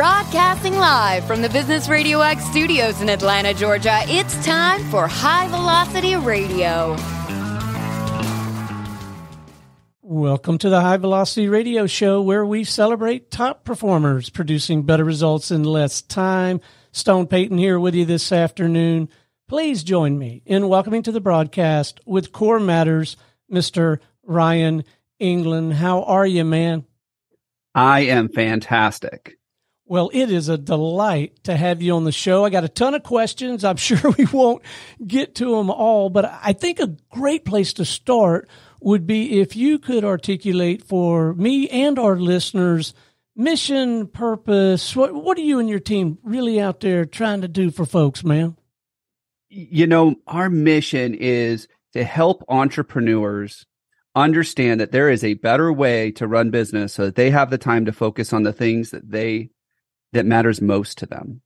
Broadcasting live from the Business RadioX studios in Atlanta, Georgia, it's time for High Velocity Radio. Welcome to the High Velocity Radio Show, where we celebrate top performers producing better results in less time. Stone Payton here with you this afternoon. Please join me in welcoming to the broadcast with Core Matters, Mr. Ryan Englin. How are you, man? I am fantastic. Well, it is a delight to have you on the show. I got a ton of questions. I'm sure we won't get to them all, but I think a great place to start would be if you could articulate for me and our listeners mission, purpose. What are you and your team really out there trying to do for folks, man? You know, our mission is to help entrepreneurs understand that there is a better way to run business so that they have the time to focus on the things that matters most to them.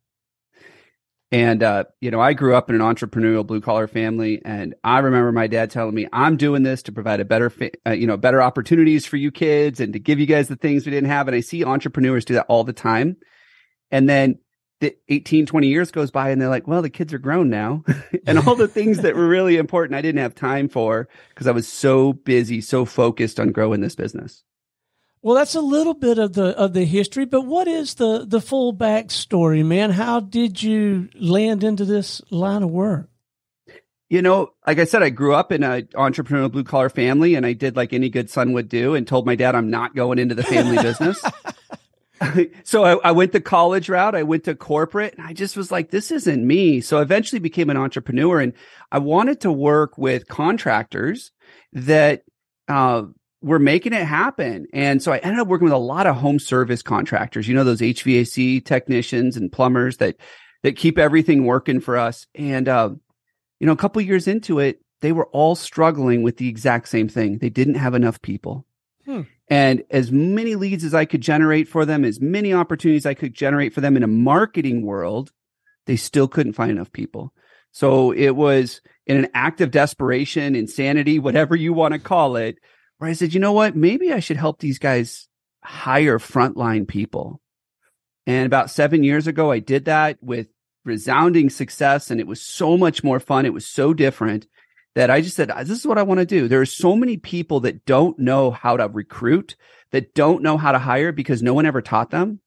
And, I grew up in an entrepreneurial blue collar family, and I remember my dad telling me, I'm doing this to provide a better, better opportunities for you kids and to give you guys the things we didn't have. And I see entrepreneurs do that all the time. And then 18, 20 years goes by and they're like, well, the kids are grown now. And all the things that were really important, I didn't have time for because I was so busy, so focused on growing this business. Well, that's a little bit of the history, but what is the full backstory, man? How did you land into this line of work? You know, like I said, I grew up in an entrepreneurial blue collar family, and I did like any good son would do and told my dad I'm not going into the family business. So I went the college route. I went to corporate, and I just was like, this isn't me. So I eventually became an entrepreneur, and I wanted to work with contractors that we're making it happen. And so I ended up working with a lot of home service contractors, those HVAC technicians and plumbers that keep everything working for us. And, a couple of years into it, they were all struggling with the exact same thing. They didn't have enough people. And as many leads as I could generate for them, as many opportunities I could generate for them in a marketing world, they still couldn't find enough people. So it was in an act of desperation, insanity, whatever you want to call it, where I said, you know what, maybe I should help these guys hire frontline people. And about 7 years ago, I did that with resounding success. And it was so much more fun. It was so different that I just said, this is what I want to do. There are so many people that don't know how to recruit, that don't know how to hire because no one ever taught them.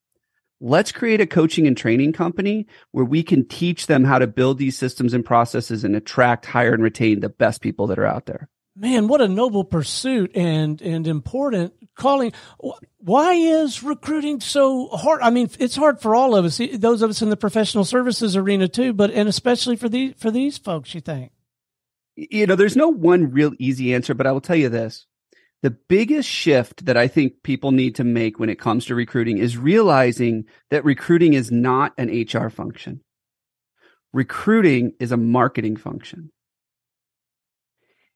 Let's create a coaching and training company where we can teach them how to build these systems and processes and attract, hire, and retain the best people that are out there. Man, what a noble pursuit and important calling. Why is recruiting so hard? I mean, it's hard for all of us, those of us in the professional services arena too, and especially for these folks, you think? There's no one real easy answer, but I will tell you this. The biggest shift that I think people need to make when it comes to recruiting is realizing that recruiting is not an HR function. Recruiting is a marketing function.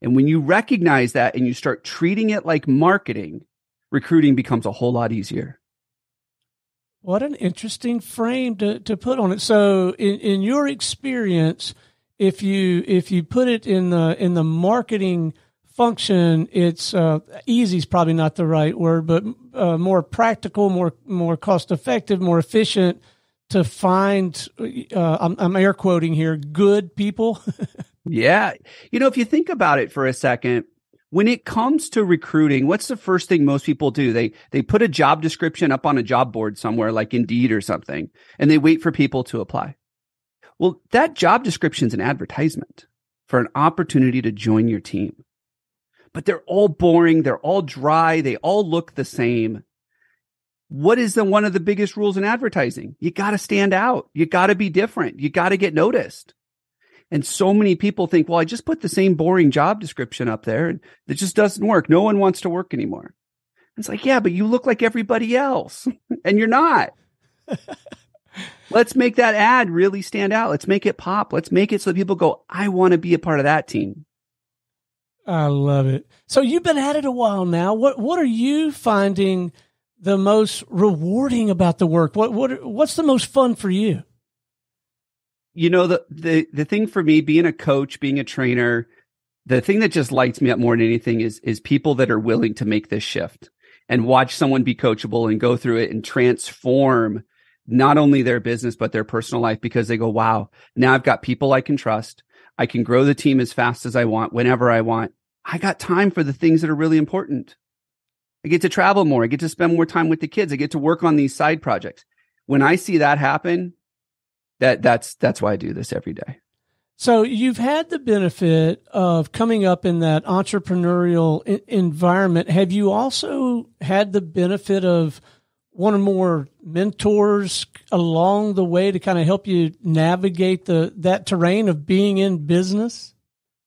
And when you recognize that and you start treating it like marketing, recruiting becomes a whole lot easier. What an interesting frame to put on it. So in your experience, if you put it in the marketing function, it's easy is probably not the right word, but more practical, more cost effective, more efficient to find, I'm air quoting here, good people. Yeah. If you think about it for a second, when it comes to recruiting, what's the first thing most people do? They put a job description up on a job board somewhere like Indeed or something, and they wait for people to apply. Well, that job description is an advertisement for an opportunity to join your team. But they're all boring. They're all dry. They all look the same. What is one of the biggest rules in advertising? You got to stand out. You got to be different. You got to get noticed. And so many people think, well, I just put the same boring job description up there and it just doesn't work. No one wants to work anymore. It's like, yeah, but you look like everybody else and you're not. Let's make that ad really stand out. Let's make it pop. Let's make it so that people go, I want to be a part of that team. I love it. So you've been at it a while now. What are you finding the most rewarding about the work? What's the most fun for you? The thing for me, being a coach, being a trainer, the thing that just lights me up more than anything is people that are willing to make this shift and watch someone be coachable and go through it and transform not only their business, but their personal life, because they go, wow, now I've got people I can trust. I can grow the team as fast as I want, whenever I want. I got time for the things that are really important. I get to travel more. I get to spend more time with the kids. I get to work on these side projects. When I see that happen, that's why I do this every day. So you've had the benefit of coming up in that entrepreneurial environment. Have you also had the benefit of one or more mentors along the way to kind of help you navigate that terrain of being in business?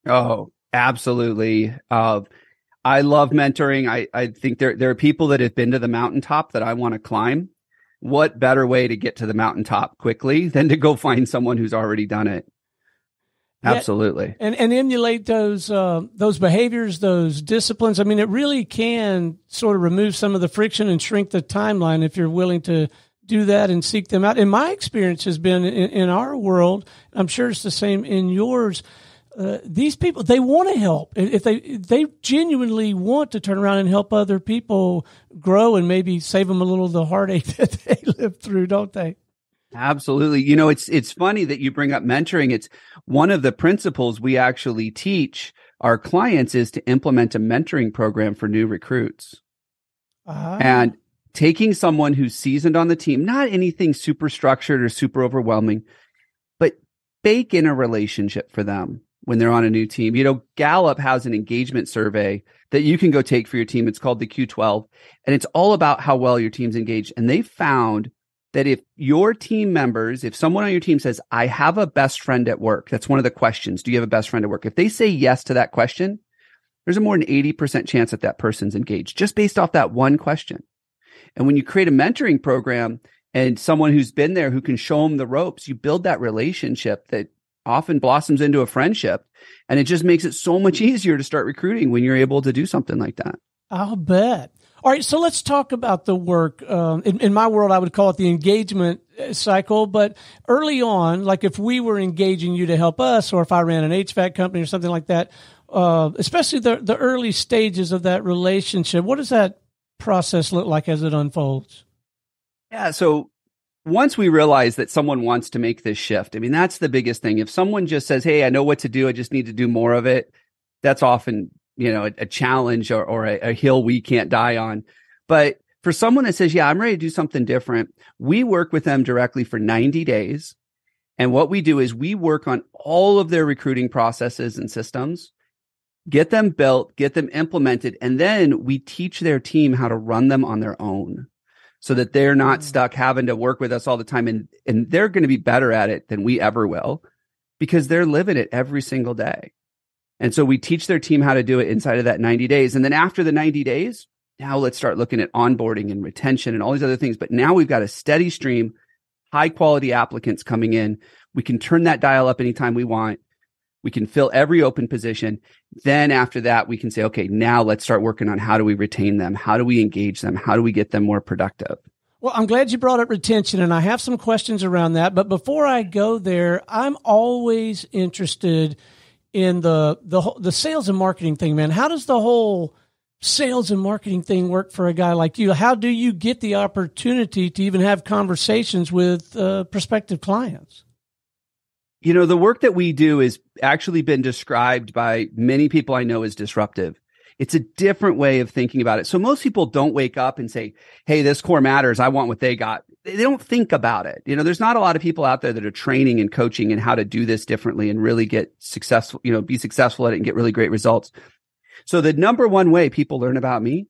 Oh, absolutely. I love mentoring. I think there are people that have been to the mountaintop that I want to climb. What better way to get to the mountaintop quickly than to go find someone who's already done it? Absolutely. And emulate those behaviors, those disciplines. I mean, it really can sort of remove some of the friction and shrink the timeline if you're willing to do that and seek them out. And my experience has been in our world, I'm sure it's the same in yours. These people, they want to help. If they genuinely want to turn around and help other people grow and maybe save them a little of the heartache that they live through, don't they? Absolutely. It's funny that you bring up mentoring. It's one of the principles we actually teach our clients is to implement a mentoring program for new recruits. And taking someone who's seasoned on the team, not anything super structured or super overwhelming, but bake in a relationship for them when they're on a new team. Gallup has an engagement survey that you can go take for your team. It's called the Q12, and it's all about how well your team's engaged. And they found that if your team members, if someone on your team says, I have a best friend at work, that's one of the questions. Do you have a best friend at work? If they say yes to that question, there's a more than 80% chance that that person's engaged just based off that one question. And when you create a mentoring program and someone who's been there who can show them the ropes, you build that relationship that often blossoms into a friendship. And it just makes it so much easier to start recruiting when you're able to do something like that. I'll bet. All right, so let's talk about the work. In my world, I would call it the engagement cycle. But early on, like if we were engaging you to help us, or if I ran an HVAC company or something like that, especially the early stages of that relationship, what does that process look like as it unfolds? Yeah, so once we realize that someone wants to make this shift, I mean, that's the biggest thing. If someone just says, hey, I know what to do, I just need to do more of it, that's often a challenge or a hill we can't die on. But for someone that says, yeah, I'm ready to do something different, we work with them directly for 90 days. And what we do is we work on all of their recruiting processes and systems, get them built, get them implemented, and then we teach their team how to run them on their own so that they're not stuck having to work with us all the time. And they're going to be better at it than we ever will because they're living it every single day. And so we teach their team how to do it inside of that 90 days. And then after the 90 days, now let's start looking at onboarding and retention and all these other things. But now we've got a steady stream, high quality applicants coming in. We can turn that dial up anytime we want. We can fill every open position. Then after that, we can say, okay, now let's start working on how do we retain them? How do we engage them? How do we get them more productive? Well, I'm glad you brought up retention, and I have some questions around that. But before I go there, I'm always interested in the sales and marketing thing, man. How does the whole sales and marketing thing work for a guy like you? How do you get the opportunity to even have conversations with prospective clients? The work that we do has actually been described by many people I know as disruptive. It's a different way of thinking about it. So most people don't wake up and say, hey, this core matters. I want what they got. They don't think about it. There's not a lot of people out there that are training and coaching and how to do this differently and really get successful, be successful at it and get really great results. So the number one way people learn about me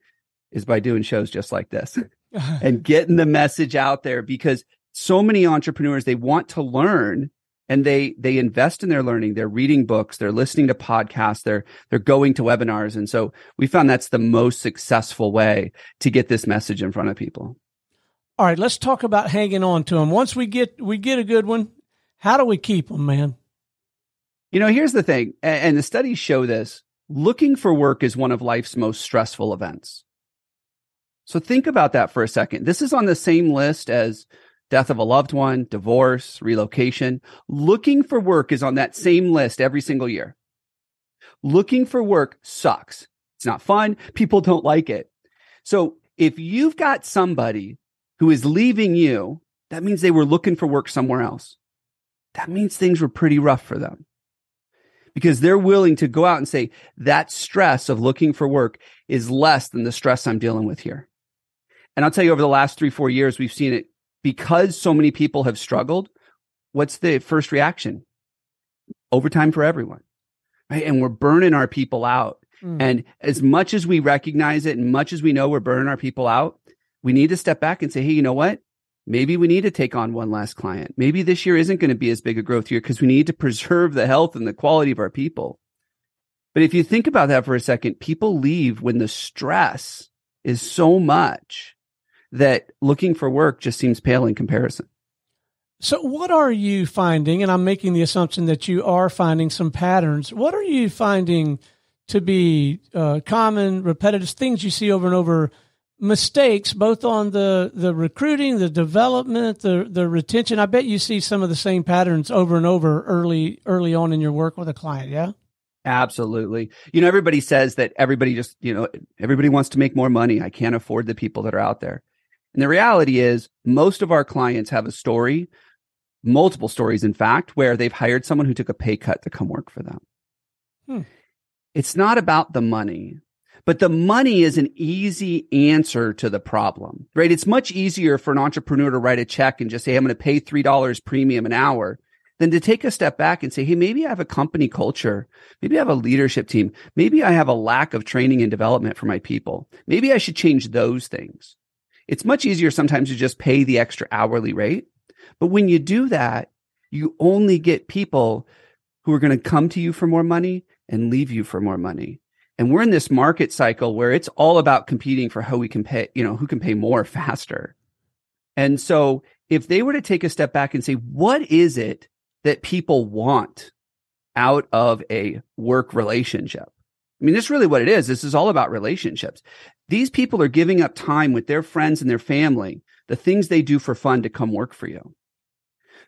is by doing shows just like this and getting the message out there, because so many entrepreneurs, they want to learn. And they invest in their learning. They're reading books. They're listening to podcasts. They're going to webinars. And so we found that's the most successful way to get this message in front of people. All right, let's talk about hanging on to them. Once we get a good one, how do we keep them, man? Here's the thing, and the studies show this. Looking for work is one of life's most stressful events. So think about that for a second. This is on the same list as death of a loved one, divorce, relocation. Looking for work is on that same list every single year. Looking for work sucks. It's not fun. People don't like it. So if you've got somebody who is leaving you, that means they were looking for work somewhere else. That means things were pretty rough for them, because they're willing to go out and say that stress of looking for work is less than the stress I'm dealing with here. And I'll tell you, over the last 3-4 years, we've seen it because so many people have struggled. What's the first reaction? Overtime for everyone, right? And we're burning our people out. And as much as we recognize it and much as we know we're burning our people out, we need to step back and say, hey, you know what? Maybe we need to take on one last client. Maybe this year isn't going to be as big a growth year because we need to preserve the health and the quality of our people. But if you think about that for a second, people leave when the stress is so much that looking for work just seems pale in comparison. So what are you finding? And I'm making the assumption that you are finding some patterns. What are you finding to be common, repetitive things you see over and over, mistakes, both on the recruiting, the development, the retention? I bet you see some of the same patterns over and over early on in your work with a client. Yeah. Absolutely. Everybody says that everybody wants to make more money. I can't afford the people that are out there. And the reality is most of our clients have a story, multiple stories, in fact, where they've hired someone who took a pay cut to come work for them. It's not about the money, but the money is an easy answer to the problem, right? It's much easier for an entrepreneur to write a check and just say, I'm going to pay $3 premium an hour, than to take a step back and say, hey, maybe I have a company culture. Maybe I have a leadership team. Maybe I have a lack of training and development for my people. Maybe I should change those things. It's much easier sometimes to just pay the extra hourly rate. But when you do that, you only get people who are going to come to you for more money and leave you for more money. And we're in this market cycle where it's all about competing for how we can pay, who can pay more faster. And so if they were to take a step back and say, what is it that people want out of a work relationship? I mean, that's really what it is. This is all about relationships. These people are giving up time with their friends and their family, the things they do for fun, to come work for you.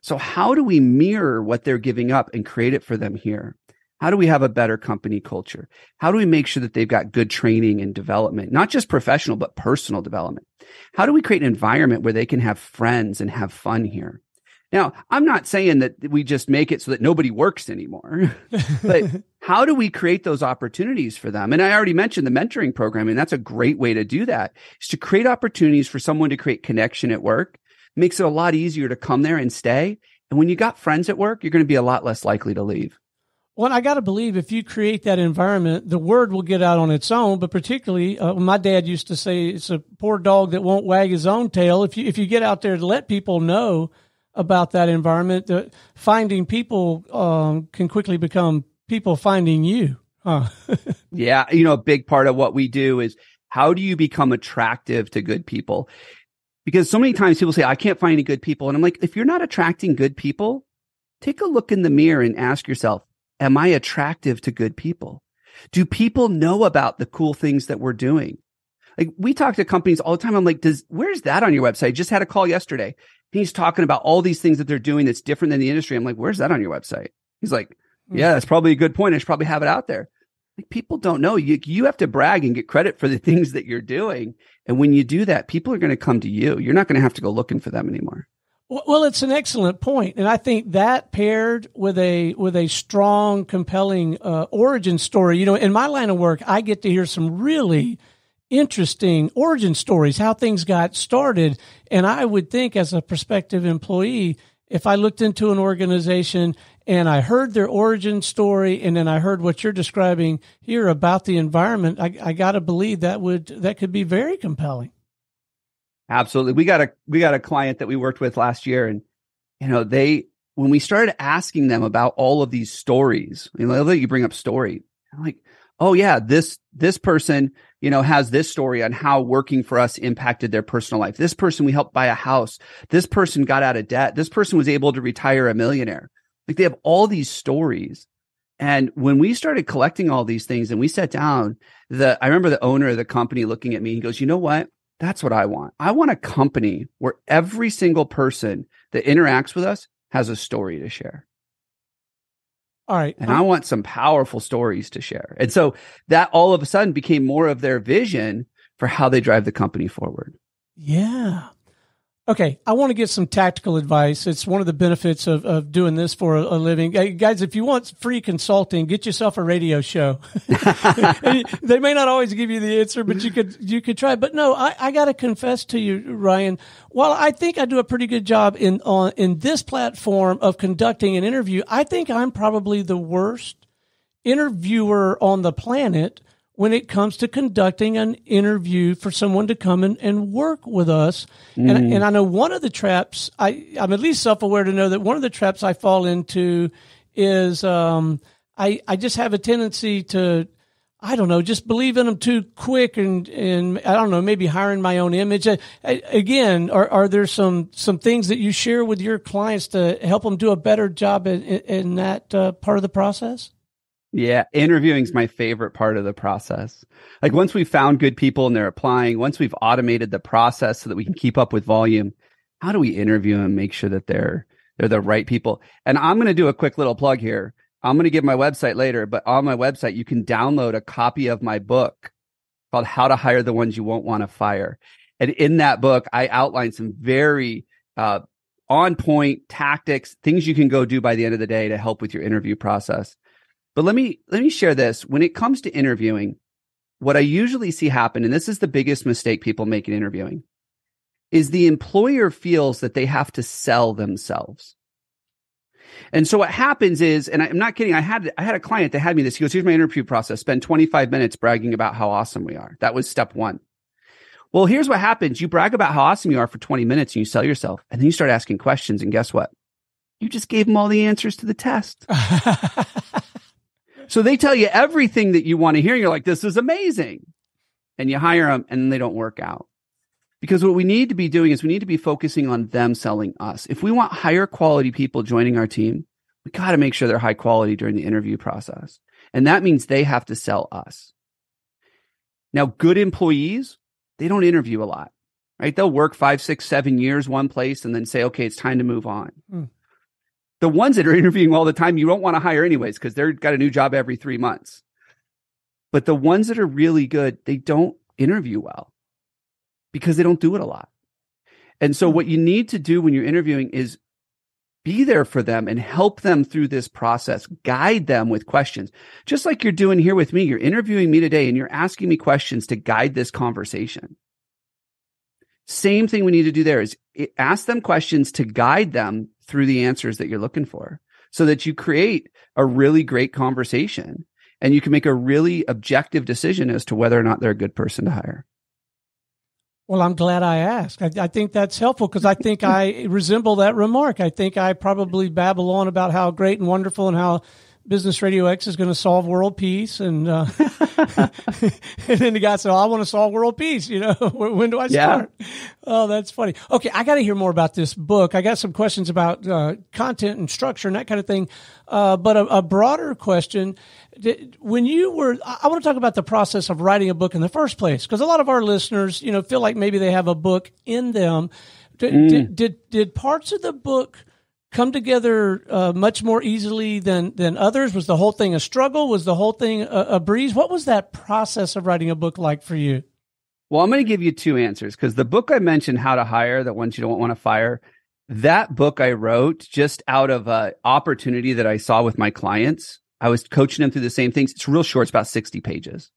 So how do we mirror what they're giving up and create it for them here? How do we have a better company culture? How do we make sure that they've got good training and development, not just professional, but personal development? How do we create an environment where they can have friends and have fun here? Now, I'm not saying that we just make it so that nobody works anymore, but how do we create those opportunities for them? And I already mentioned the mentoring program, and that's a great way to do that, is to create opportunities for someone to create connection at work. Makes it a lot easier to come there and stay. And when you got friends at work, you're going to be a lot less likely to leave. Well, I got to believe if you create that environment, the word will get out on its own. But particularly, my dad used to say, it's a poor dog that won't wag his own tail. If you get out there to let people know about that environment, finding people can quickly become people finding you. Huh? Yeah. A big part of what we do is, how do you become attractive to good people? Because so many times people say, I can't find any good people. And I'm like, if you're not attracting good people, take a look in the mirror and ask yourself, am I attractive to good people? Do people know about the cool things that we're doing? Like, we talk to companies all the time. I'm like, where's that on your website? Just had a call yesterday. He's talking about all these things that they're doing that's different than the industry. I'm like, where's that on your website? He's like, yeah, that's probably a good point. I should probably have it out there. Like, people don't know. You have to brag and get credit for the things that you're doing. And when you do that, people are going to come to you. You're not going to have to go looking for them anymore. Well, it's an excellent point. And I think that paired with a strong, compelling origin story, in my line of work, I get to hear some really interesting origin stories, how things got started. And I would think, as a prospective employee, if I looked into an organization and I heard their origin story, and then I heard what you're describing here about the environment, I got to believe that could be very compelling. Absolutely. We got a client that we worked with last year, and when we started asking them about all of these stories, you bring up story. I'm like, oh yeah, this person, has this story on how working for us impacted their personal life. This person, we helped buy a house. This person got out of debt. This person was able to retire a millionaire. Like, they have all these stories. And when we started collecting all these things and we sat down, I remember the owner of the company looking at me, he goes, you know what? That's what I want. I want a company where every single person that interacts with us has a story to share. All right. And I want some powerful stories to share. And so that all of a sudden became more of their vision for how they drive the company forward. Yeah. Okay, I want to get some tactical advice. It's one of the benefits of doing this for a living. Hey, guys, if you want free consulting, get yourself a radio show. They may not always give you the answer, but you could try. But no, I got to confess to you, Ryan, while I think I do a pretty good job in this platform of conducting an interview, I think I'm probably the worst interviewer on the planet when it comes to conducting an interview for someone to come and work with us. And I know one of the traps, I'm at least self-aware to know that one of the traps I fall into is I just have a tendency to, I don't know, just believe in them too quick and I don't know, maybe hiring my own image. Again, are there some things that you share with your clients to help them do a better job in that part of the process? Yeah, interviewing is my favorite part of the process. Like once we've found good people and they're applying, once we've automated the process so that we can keep up with volume, how do we interview and make sure that they're the right people? And I'm going to do a quick little plug here. I'm going to give my website later, but on my website, you can download a copy of my book called How to Hire the Ones You Won't Want to Fire. And in that book, I outline some very on point tactics, things you can go do by the end of the day to help with your interview process. But let me share this. When it comes to interviewing, what I usually see happen, and this is the biggest mistake people make in interviewing, is the employer feels that they have to sell themselves. And so what happens is, and I'm not kidding, I had a client that had me this. He goes, here's my interview process. Spend 25 minutes bragging about how awesome we are. That was step one. Well, here's what happens. You brag about how awesome you are for 20 minutes and you sell yourself. And then you start asking questions. And guess what? You just gave them all the answers to the test. So they tell you everything that you want to hear. And you're like, this is amazing. And you hire them and they don't work out. Because what we need to be doing is we need to be focusing on them selling us. If we want higher quality people joining our team, we got to make sure they're high quality during the interview process. And that means they have to sell us. Now, good employees, they don't interview a lot, right? They'll work 5, 6, 7 years one place and then say, okay, it's time to move on. The ones that are interviewing all the time, you don't want to hire anyways because they've got a new job every 3 months. But the ones that are really good, they don't interview well because they don't do it a lot. And so what you need to do when you're interviewing is be there for them and help them through this process, guide them with questions. Just like you're doing here with me, you're interviewing me today and you're asking me questions to guide this conversation. Same thing we need to do there is ask them questions to guide them through the answers that you're looking for so that you create a really great conversation and you can make a really objective decision as to whether or not they're a good person to hire. Well, I'm glad I asked. I think that's helpful because I think I resemble that remark. I think I probably babble on about how great and wonderful and how Business RadioX is going to solve world peace. And, and then the guy said, I want to solve world peace. You know, when do I start? Yeah. Oh, that's funny. Okay. I got to hear more about this book. I got some questions about content and structure and that kind of thing. But a broader question, when you were, I want to talk about the process of writing a book in the first place, because a lot of our listeners, you know, feel like maybe they have a book in them. Did parts of the book come together much more easily than others? Was the whole thing a struggle? Was the whole thing a breeze? What was that process of writing a book like for you? Well, I'm going to give you two answers because the book I mentioned, How to Hire the Ones You Don't Want to Fire, that book I wrote just out of an opportunity that I saw with my clients. I was coaching them through the same things. It's real short. It's about 60 pages.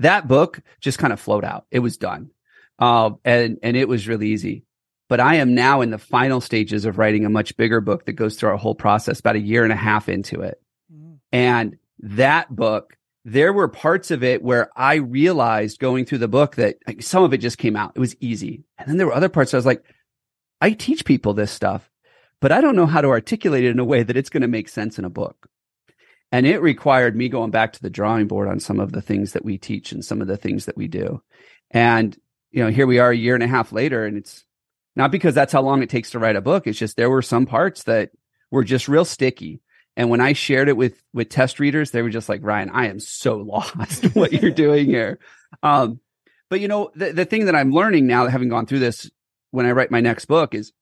That book just kind of flowed out. It was done. And it was really easy. But I am now in the final stages of writing a much bigger book that goes through our whole process, about 1.5 years into it. And that book, there were parts of it where I realized going through the book that some of it just came out. It was easy. And then there were other parts where I was like, I teach people this stuff, but I don't know how to articulate it in a way that it's going to make sense in a book. And it required me going back to the drawing board on some of the things that we teach and some of the things that we do. And, you know, here we are 1.5 years later, and it's not because that's how long it takes to write a book. It's just there were some parts that were just real sticky. And when I shared it with test readers, they were just like, Ryan, I am so lost what you're doing here. But, you know, the thing that I'm learning now, having gone through this, when I write my next book, is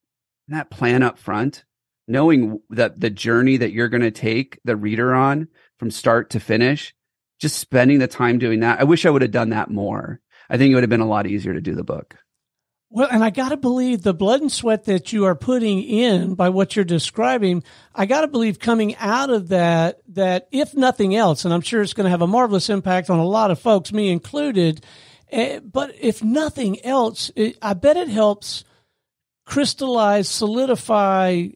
that plan up front, knowing that the journey that you're going to take the reader on from start to finish, just spending the time doing that. I wish I would have done that more. I think it would have been a lot easier to do the book. Well, and I got to believe the blood and sweat that you are putting in by what you're describing, I got to believe coming out of that if nothing else, and I'm sure it's going to have a marvelous impact on a lot of folks, me included, but if nothing else, I bet it helps crystallize, solidify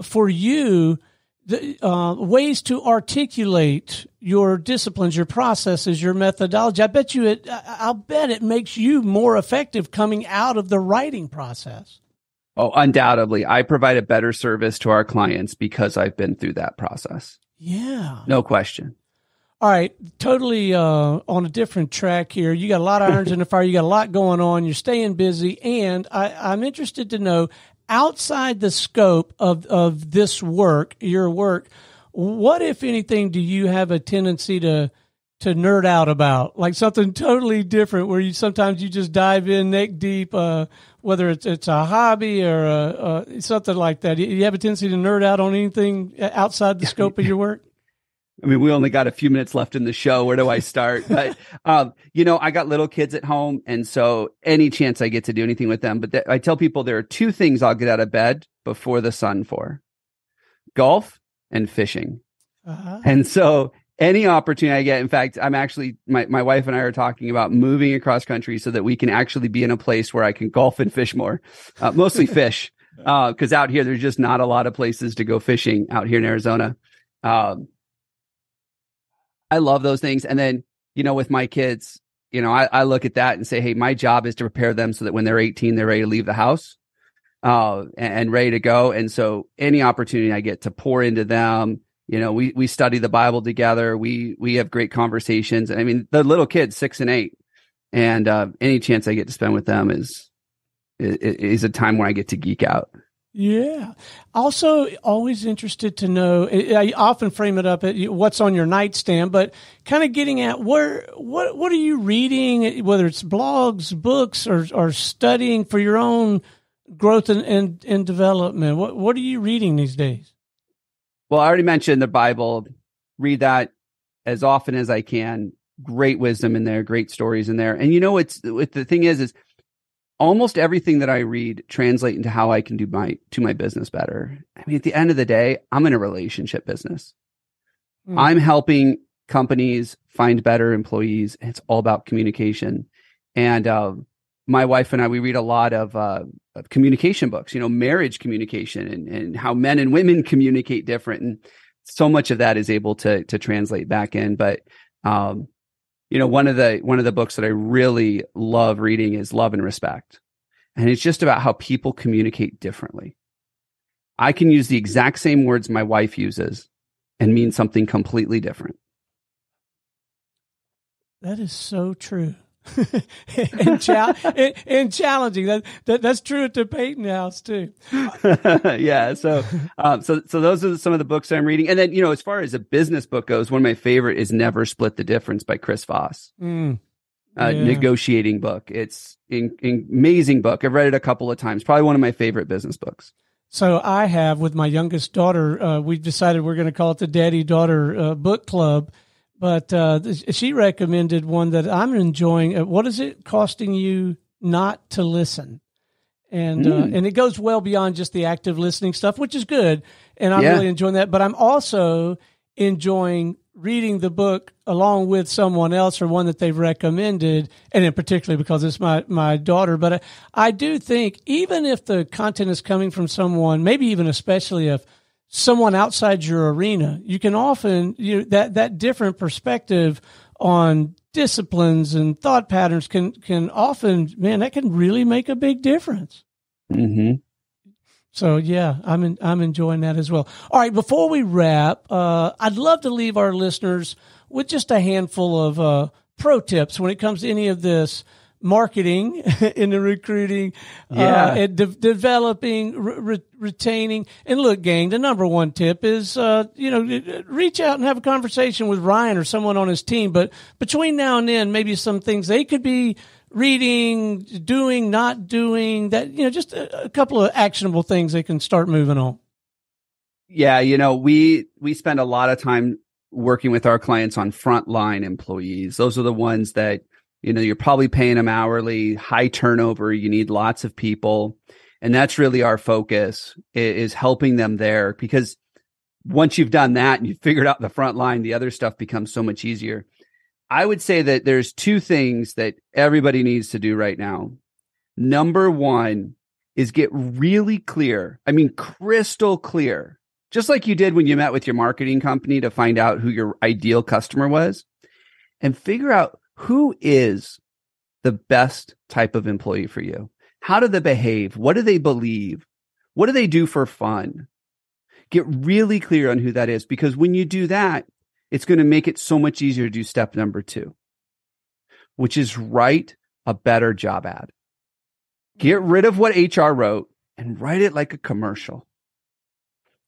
for you the ways to articulate your disciplines, your processes, your methodology. I'll bet it makes you more effective coming out of the writing process. Oh, undoubtedly. I provide a better service to our clients because I've been through that process. Yeah. No question. All right. Totally on a different track here. You got a lot of irons in the fire. You got a lot going on. You're staying busy. And I'm interested to know, outside the scope of this work, your work, what, if anything, do you have a tendency to nerd out about? Like something totally different where sometimes you just dive in neck deep, whether it's a hobby or something like that. You have a tendency to nerd out on anything outside the scope of your work? I mean, we only got a few minutes left in the show. Where do I start? But, I got little kids at home. And so any chance I get to do anything with them, but I tell people there are two things I'll get out of bed before the sun for: golf and fishing. Uh-huh. And so any opportunity I get, in fact, I'm actually, my wife and I are talking about moving across country so that we can actually be in a place where I can golf and fish more, mostly fish. Cause out here, there's just not a lot of places to go fishing out here in Arizona. I love those things. And then, with my kids, I look at that and say, hey, my job is to prepare them so that when they're 18, they're ready to leave the house, and ready to go. And so any opportunity I get to pour into them, we study the Bible together. We have great conversations. And I mean, the little kids, 6 and 8, and, any chance I get to spend with them is a time where I get to geek out. Yeah. Also, always interested to know, I often frame it up at what's on your nightstand, but kind of getting at what are you reading, whether it's blogs, books, or studying for your own growth and development. What are you reading these days? Well, I already mentioned the Bible. Read that as often as I can. Great wisdom in there, great stories in there. And the thing is almost everything that I read translate into how I can do my business better. I mean, at the end of the day, I'm in a relationship business. I'm helping companies find better employees. And it's all about communication. And my wife and I, we read a lot of communication books, marriage communication and how men and women communicate different. And so much of that is able to translate back in. But one of the books that I really love reading is Love and Respect. And it's just about how people communicate differently. I can use the exact same words my wife uses and mean something completely different. That is so true. and challenging. That's true at the Peyton House too. Yeah. So those are some of the books I'm reading. And then, as far as a business book goes, one of my favorite is Never Split the Difference by Chris Voss. Negotiating book. It's an amazing book. I've read it a couple of times. Probably one of my favorite business books. So I have, with my youngest daughter, we've decided we're going to call it the Daddy-Daughter Book Club. But she recommended one that I'm enjoying. What is it costing you not to listen? And it goes well beyond just the active listening stuff, which is good. And I'm really enjoying that. But I'm also enjoying reading the book along with someone else or one that they've recommended, and in particular because it's my daughter. But I do think even if the content is coming from someone, maybe even especially if someone outside your arena, you can often, that different perspective on disciplines and thought patterns can often, that can really make a big difference. Mm-hmm. So yeah, I'm enjoying that as well. All right, before we wrap, I'd love to leave our listeners with just a handful of pro tips when it comes to any of this marketing in the recruiting, and developing, retaining. And look, gang, the number one tip is, reach out and have a conversation with Ryan or someone on his team. But between now and then, maybe some things they could be reading, doing, not doing, that, just a couple of actionable things they can start moving on. Yeah. We spend a lot of time working with our clients on frontline employees. Those are the ones that You're probably paying them hourly, high turnover. You need lots of people. And that's really our focus, is helping them there, because once you've done that and you've figured out the front line, the other stuff becomes so much easier. I would say that there's two things that everybody needs to do right now. Number one is get really clear. I mean, crystal clear, just like you did when you met with your marketing company to find out who your ideal customer was, and figure out who is the best type of employee for you. How do they behave? What do they believe? What do they do for fun? Get really clear on who that is, because when you do that, it's going to make it so much easier to do step number 2, which is write a better job ad. Get rid of what HR wrote and write it like a commercial.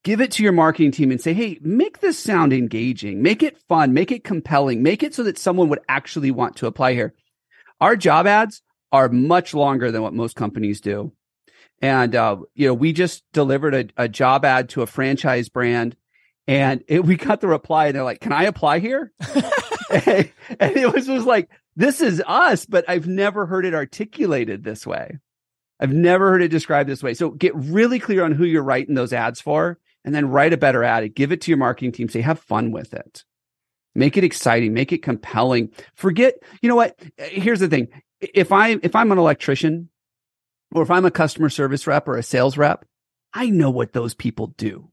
Give it to your marketing team and say, hey, make this sound engaging, make it fun, make it compelling, make it so that someone would actually want to apply here. Our job ads are much longer than what most companies do. And, we just delivered a job ad to a franchise brand, and we got the reply, and they're like, can I apply here? and it was like, this is us, but I've never heard it articulated this way. I've never heard it described this way. So get really clear on who you're writing those ads for, and then write a better ad. Give it to your marketing team. Say, have fun with it. Make it exciting. Make it compelling. Forget, you know what? Here's the thing. If I'm an electrician, or if I'm a customer service rep or a sales rep, I know what those people do.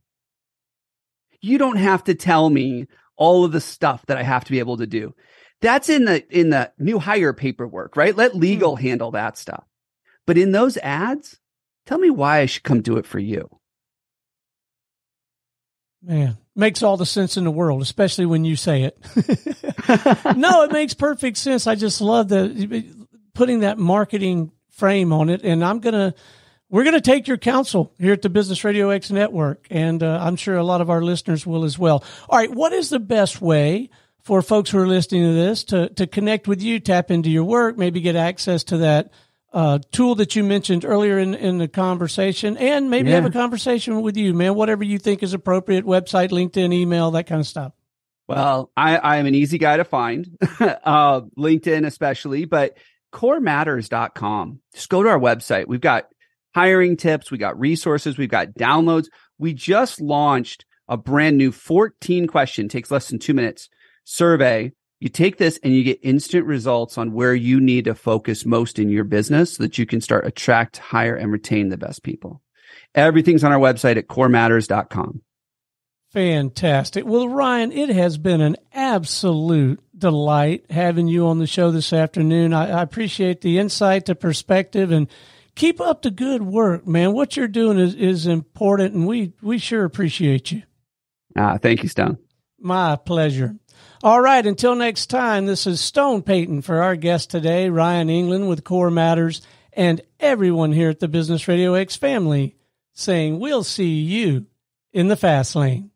You don't have to tell me all of the stuff that I have to be able to do. That's in the new hire paperwork, right? Let legal handle that stuff. But in those ads, tell me why I should come do it for you. Man, makes all the sense in the world, especially when you say it. No, it makes perfect sense. I just love putting that marketing frame on it. And we're going to take your counsel here at the Business RadioX Network. And I'm sure a lot of our listeners will as well. All right. What is the best way for folks who are listening to this to connect with you, tap into your work, maybe get access to that tool that you mentioned earlier in the conversation, and maybe have a conversation with you, man, whatever you think is appropriate, website, LinkedIn, email, that kind of stuff? Well, I am an easy guy to find, LinkedIn especially, but corematters.com. Just go to our website. We've got hiring tips. We got resources. We've got downloads. We just launched a brand new 14-question, takes less than 2 minutes, survey. You take this and you get instant results on where you need to focus most in your business so that you can start attract, hire, and retain the best people. Everything's on our website at corematters.com. Fantastic. Well, Ryan, it has been an absolute delight having you on the show this afternoon. I appreciate the insight, the perspective, and keep up the good work, man. What you're doing is important, and we sure appreciate you. Thank you, Stone. My pleasure. All right. Until next time, this is Stone Payton for our guest today, Ryan Englin with Core Matters, and everyone here at the Business RadioX family saying we'll see you in the fast lane.